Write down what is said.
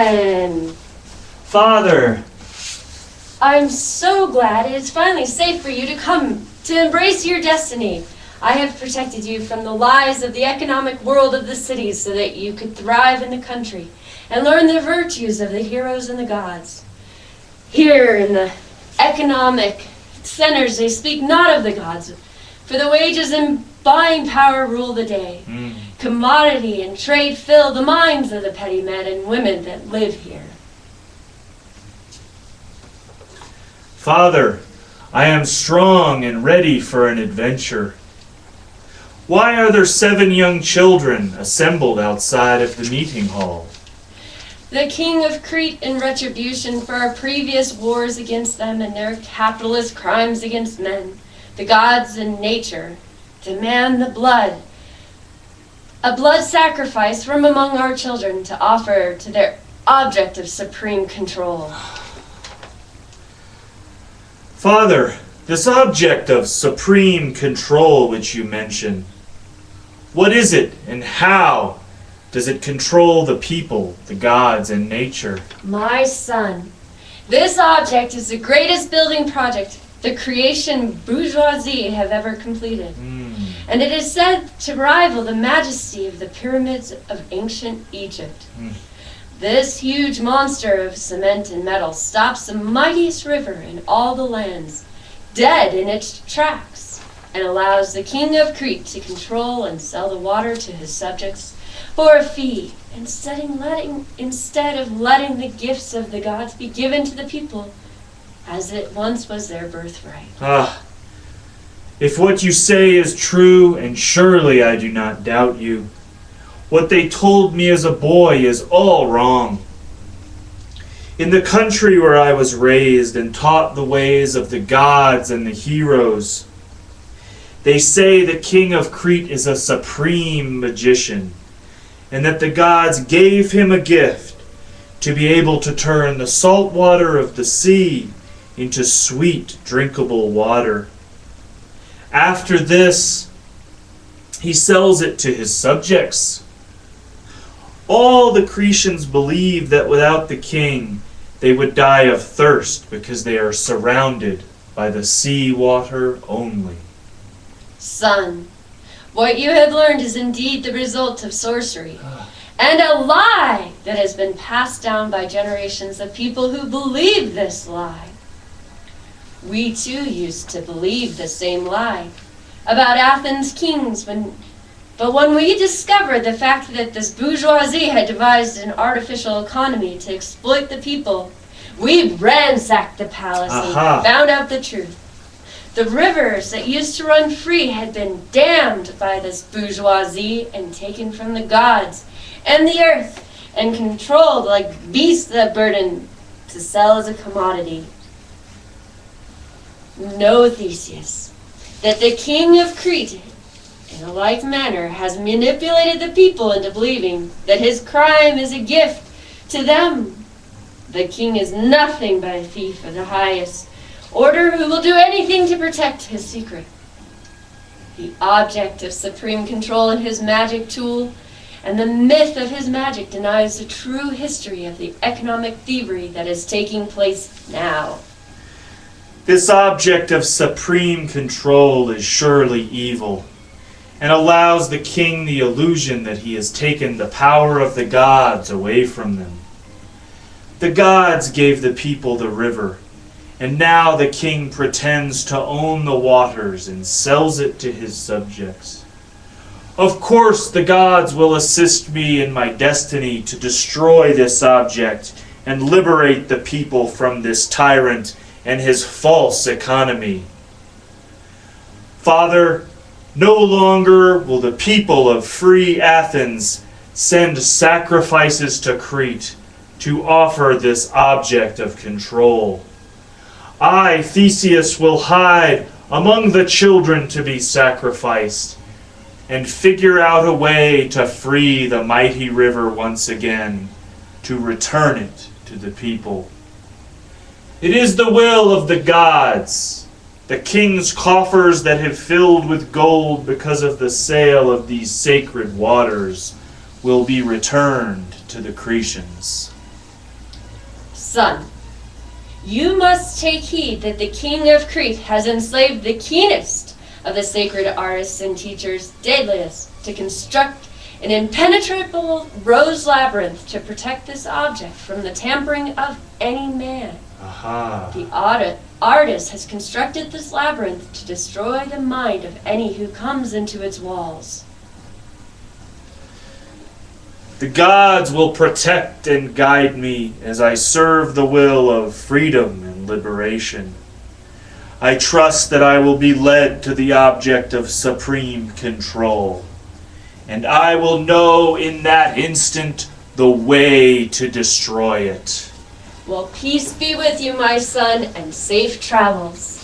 son! Father! I'm so glad it is finally safe for you to come to embrace your destiny. I have protected you from the lies of the economic world of the cities so that you could thrive in the country and learn the virtues of the heroes and the gods. Here in the economic centers they speak not of the gods, for the wages and buying power rule the day. Commodity and trade fill the minds of the petty men and women that live here. Father, I am strong and ready for an adventure. Why are there 7 young children assembled outside of the meeting hall? The king of Crete, in retribution for our previous wars against them and their capitalist crimes against men, the gods and nature, demand the blood, a blood sacrifice from among our children to offer to their object of supreme control. Father, this object of supreme control which you mention, what is it and how does it control the people, the gods, and nature? My son, this object is the greatest building project the creation bourgeoisie have ever completed. And it is said to rival the majesty of the pyramids of ancient Egypt. This huge monster of cement and metal stops the mightiest river in all the lands, dead in its tracks, and allows the king of Crete to control and sell the water to his subjects for a fee, instead of letting the gifts of the gods be given to the people, as it once was their birthright. If what you say is true, and surely I do not doubt you, what they told me as a boy is all wrong. In the country where I was raised and taught the ways of the gods and the heroes, they say the king of Crete is a supreme magician, and that the gods gave him a gift to be able to turn the salt water of the sea into sweet, drinkable water. After this, he sells it to his subjects. All the Cretians believe that without the king, they would die of thirst because they are surrounded by the sea water only. Son, what you have learned is indeed the result of sorcery, and a lie that has been passed down by generations of people who believe this lie. We too used to believe the same lie about Athens' kings, but when we discovered the fact that this bourgeoisie had devised an artificial economy to exploit the people, we ransacked the palace and found out the truth. The rivers that used to run free had been dammed by this bourgeoisie and taken from the gods and the earth and controlled like beasts that burden to sell as a commodity. Know, Theseus, that the king of Crete, in a like manner, has manipulated the people into believing that his crime is a gift to them. The king is nothing but a thief of the highest order who will do anything to protect his secret. The object of supreme control in his magic tool and the myth of his magic denies the true history of the economic thievery that is taking place now. This object of supreme control is surely evil, and allows the king the illusion that he has taken the power of the gods away from them. The gods gave the people the river, and now the king pretends to own the waters and sells it to his subjects. Of course the gods will assist me in my destiny to destroy this object and liberate the people from this tyrant and his false economy. Father, no longer will the people of free Athens send sacrifices to Crete to offer this object of control. I, Theseus, will hide among the children to be sacrificed and figure out a way to free the mighty river once again, to return it to the people. It is the will of the gods. The king's coffers that have filled with gold because of the sale of these sacred waters will be returned to the Cretians. Son, you must take heed that the king of Crete has enslaved the keenest of the sacred artists and teachers, Daedalus, to construct an impenetrable rose labyrinth to protect this object from the tampering of any man. Aha. The artist has constructed this labyrinth to destroy the mind of any who comes into its walls. The gods will protect and guide me as I serve the will of freedom and liberation. I trust that I will be led to the object of supreme control, and I will know in that instant the way to destroy it. Well, peace be with you, my son, and safe travels.